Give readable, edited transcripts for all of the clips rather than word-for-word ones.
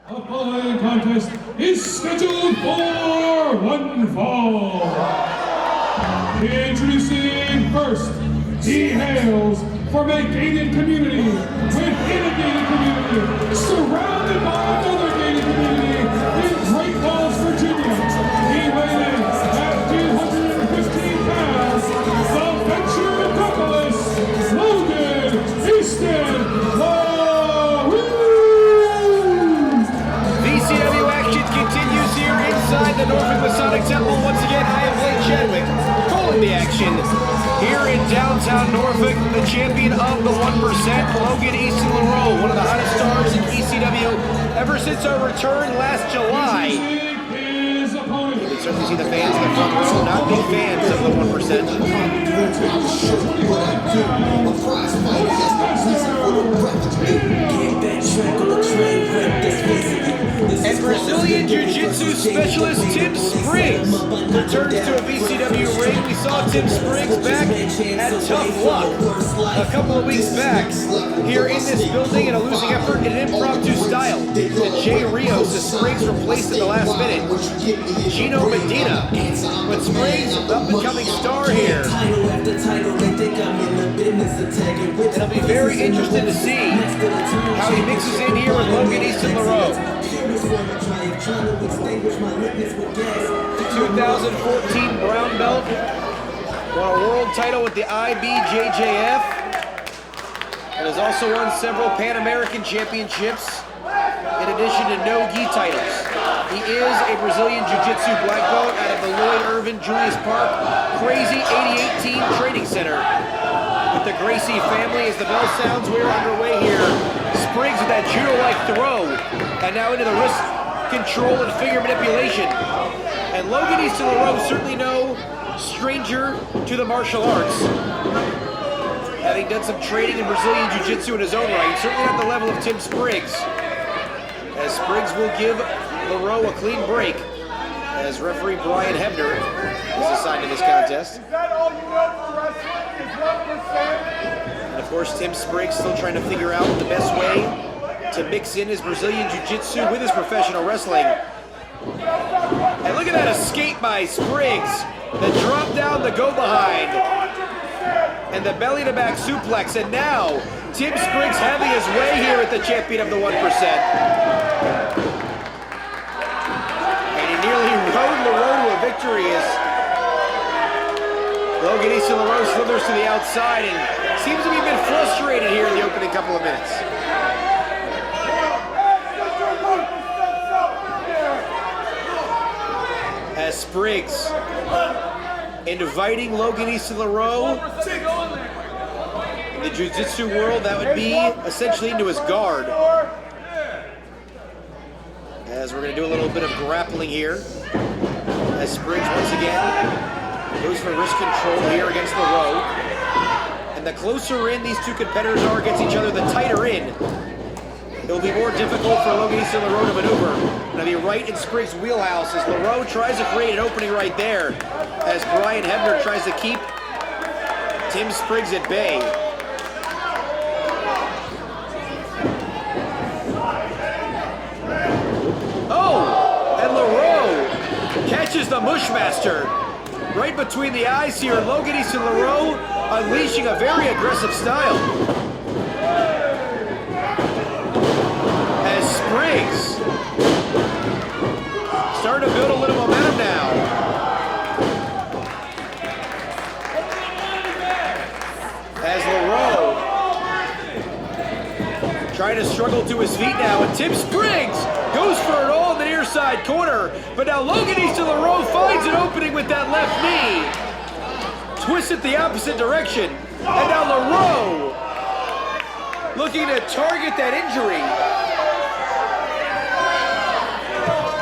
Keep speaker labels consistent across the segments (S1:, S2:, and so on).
S1: The following contest is scheduled for one fall. Introducing first, he hails from a gated community within a gated community, surrounded by another gated community in Great Falls, Virginia. He weighs in at 215 pounds, the venture metropolis, Logan Easton Laroux.
S2: VCW action continues here inside the Norfolk Masonic Temple. Once again, I am Chadwick calling the action here in downtown Norfolk. The champion of the 1%, Logan Easton Laroux, one of the hottest stars in VCW ever since our return last July. You can certainly see the fans in the front row, not big fans of the 1%. And Brazilian Jiu-Jitsu specialist Tim Spriggs returns to a VCW ring. We saw Tim Spriggs back at Tough Luck a couple of weeks back here in this building in a losing effort in an impromptu style. And Jay Rios, the Spriggs replaced at the last minute Gino Medina. But Spriggs, up-and-coming star here. It'll be very interesting to see how he mixes in here with Logan Easton Laroux. 2014 brown belt, won a world title with the IBJJF, and has also won several Pan American championships, in addition to no-gi titles. He is a Brazilian Jiu-Jitsu black belt out of the Lloyd Irvin Julius Park Crazy 88 Team Training Center. With the Gracie family, as the bell sounds, we're underway here. Spriggs with that judo-like throw, and now into the wrist control and finger manipulation. And Logan Easton Laroux, certainly no stranger to the martial arts, having done some training in Brazilian Jiu-Jitsu in his own right, certainly not the level of Tim Spriggs. As Spriggs will give Laroux a clean break, as referee Brian Hebner is assigned to this contest.
S3: Is that all you know for wrestling is 1%?
S2: And of course, Tim Spriggs still trying to figure out the best way to mix in his Brazilian Jiu-Jitsu with his professional wrestling. And look at that escape by Spriggs. The drop down, the go behind, and the belly to back suplex. And now, Tim Spriggs having his way here at the champion of the 1%. And he nearly rode Laroux to a victory as Logan Easton Laroux slithers to the outside and seems to be a bit frustrated here in the opening couple of minutes. As Spriggs inviting Logan Easton Laroux in the Jiu-Jitsu world, that would be essentially into his guard. As we're going to do a little bit of grappling here. As Spriggs once again goes for wrist control here against Laroux. And the closer in these two competitors are against each other, the tighter in. It'll be more difficult for Logan Easton Laroux to maneuver. It'll be right in Spriggs' wheelhouse as Laroux tries to create an opening right there. As Brian Hebner tries to keep Tim Spriggs at bay. Oh, and Laroux catches the Mushmaster right between the eyes here. Logan Easton Laroux unleashing a very aggressive style. As Spriggs starting to build a little momentum now. As Laroux trying to struggle to his feet now, and Tim Spriggs goes for it all in the near side corner, but now Logan Easton Laroux finds an opening with that left knee. Twists it the opposite direction, and now Laroux looking to target that injury.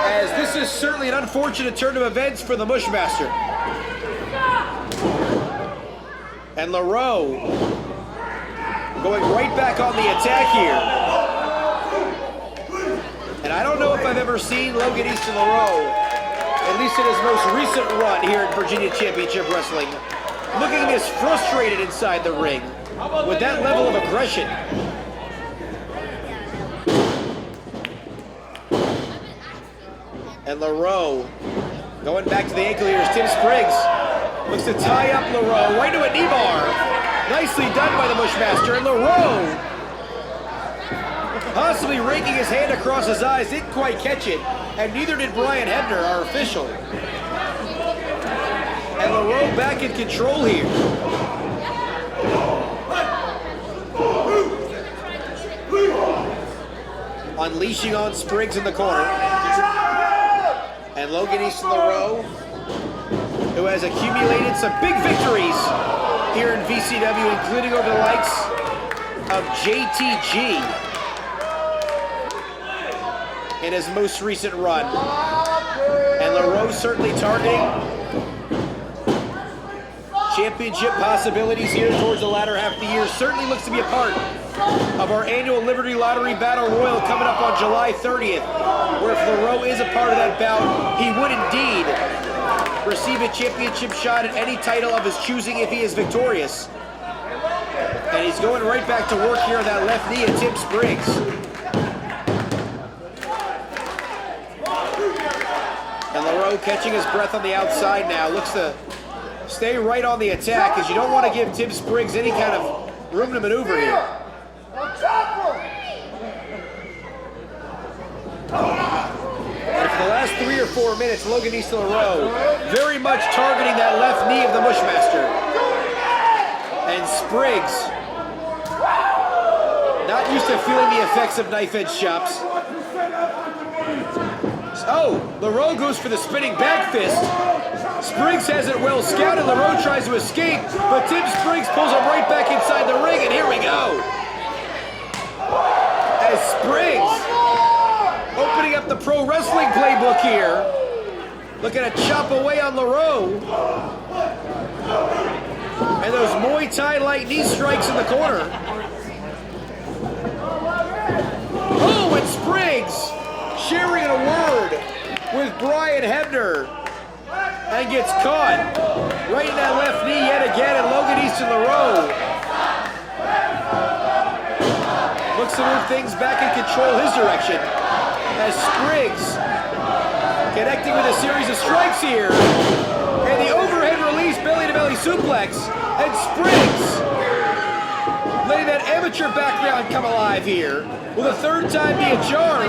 S2: As this is certainly an unfortunate turn of events for the Mushmaster. And Laroux going right back on the attack here. And I don't know if I've ever seen Logan Easton Laroux, at least in his most recent run here in Virginia Championship Wrestling, looking this frustrated inside the ring with that level of aggression. And Laroux going back to the ankle here is Tim Spriggs. Looks to tie up Laroux right to a knee bar. Nicely done by the Bushmaster. And Laroux possibly raking his hand across his eyes. Didn't quite catch it. And neither did Brian Hebner, our official. And Laroux back in control here. Unleashing on Spriggs in the corner. And Logan Easton Laroux, who has accumulated some big victories here in VCW, including over the likes of JTG in his most recent run. And Laroux certainly targeting championship possibilities here towards the latter half of the year. Certainly looks to be a part of our annual Liberty Lottery Battle Royal coming up on July 30th, where if Laroux is a part of that bout, he would indeed receive a championship shot at any title of his choosing if he is victorious. And he's going right back to work here on that left knee of Tim Spriggs. And Laroux catching his breath on the outside now, looks to stay right on the attack, as you don't want to give Tim Spriggs any kind of room to maneuver here. And for the last 3 or 4 minutes, Logan Easton Laroux very much targeting that left knee of the Bushmaster. And Spriggs, not used to feeling the effects of knife-edge chops. Oh, Laroux goes for the spinning back fist. Spriggs has it well scouted. Laroux tries to escape, but Tim Spriggs pulls him right back inside the ring, and here we go. As Spriggs opening up the pro wrestling playbook here, looking to chop away on Laroux. And those Muay Thai-like knee strikes in the corner. Oh, and Spriggs sharing a word with Brian Hebner and gets caught right in that left knee yet again, and Logan Easton Laroux looks to move things back in control his direction as Spriggs connecting with a series of strikes here, and the overhead release belly-to-belly suplex, and Spriggs letting that amateur background come alive here. Will the third time be a charm?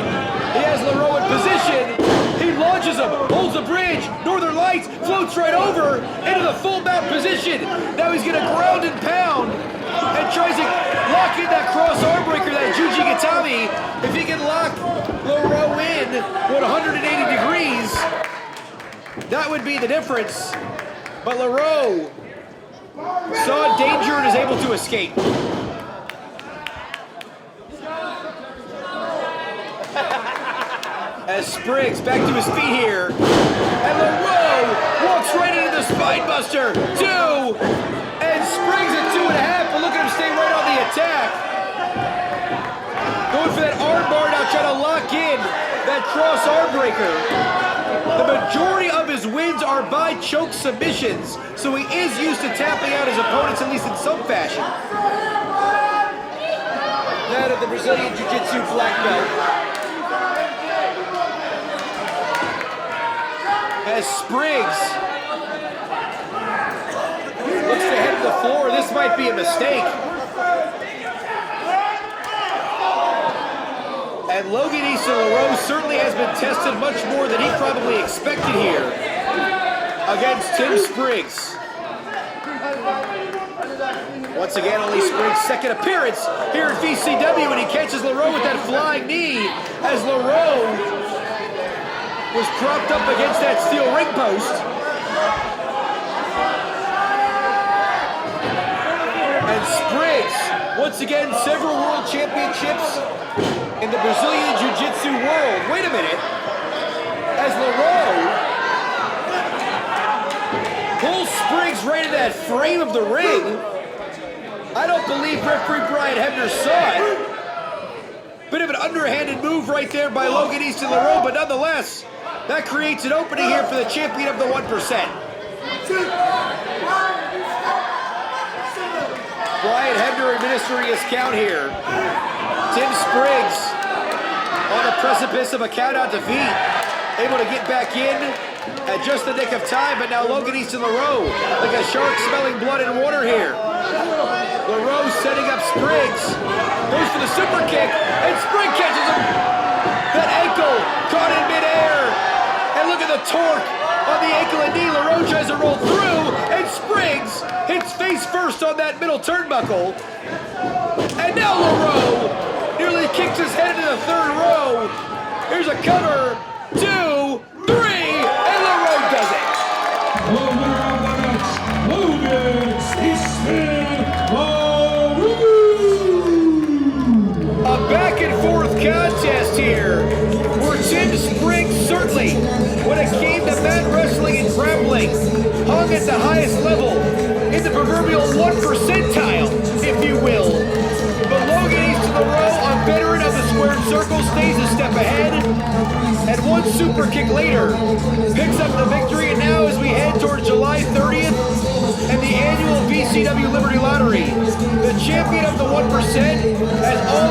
S2: He has Laroux in position. He launches him, holds the bridge, Northern Lights, floats right over into the full mount position. Now he's gonna ground and pound and tries to lock in that cross arm breaker, that Juji Gatami. If he can lock Laroux in 180 degrees, that would be the difference. But Laroux saw danger and is able to escape. As Spriggs back to his feet here, and Laroux walks right into the spine buster. 2, and Spriggs at 2.5, but look at him stay right on the attack. Going for that arm bar now, trying to lock in that cross arm breaker. The majority of his wins are by choke submissions, so he is used to tapping out his opponents, at least in some fashion. That of the Brazilian Jiu-Jitsu black belt. As Spriggs looks to head to the floor, this might be a mistake. And Logan Easton Laroux certainly has been tested much more than he probably expected here against Tim Spriggs. Once again, only Spriggs' second appearance here at VCW, and he catches Laroux with that flying knee as Laroux was propped up against that steel ring post. And Spriggs, once again, several world championships in the Brazilian Jiu-Jitsu world. Wait a minute. As Laroux pulls Spriggs right into that frame of the ring. I don't believe referee Brian Hebner saw it. Bit of an underhanded move right there by Logan Easton Laroux, but nonetheless, that creates an opening here for the champion of the 1%. Brian Hebner administering his count here. Tim Spriggs on the precipice of a count-out defeat. able to get back in at just the nick of time, but now Logan Easton Laroux, like a shark smelling blood and water here. Laroux setting up Spriggs, goes for the super kick, and Spriggs catches him. That ankle caught in midair, and look at the torque on the ankle and knee. Laroux tries to roll through, and Spriggs hits face first on that middle turnbuckle. And now Laroux nearly kicks his head into the third row. Here's a cover, 2, 3, and Laroux does it.
S1: The winner of the match, Logan Easton Laroux.
S2: A back and forth contest here, where Tim Spriggs certainly, when it came to mat wrestling and grappling, hung at the highest level, in the proverbial 1 percentile, if you will. But Logan Easton Laroux, a veteran of the squared circle, stays a step ahead, and one super kick later, picks up the victory. And now as we head towards July 30th and the annual VCW Liberty Lottery, the champion of the 1% has all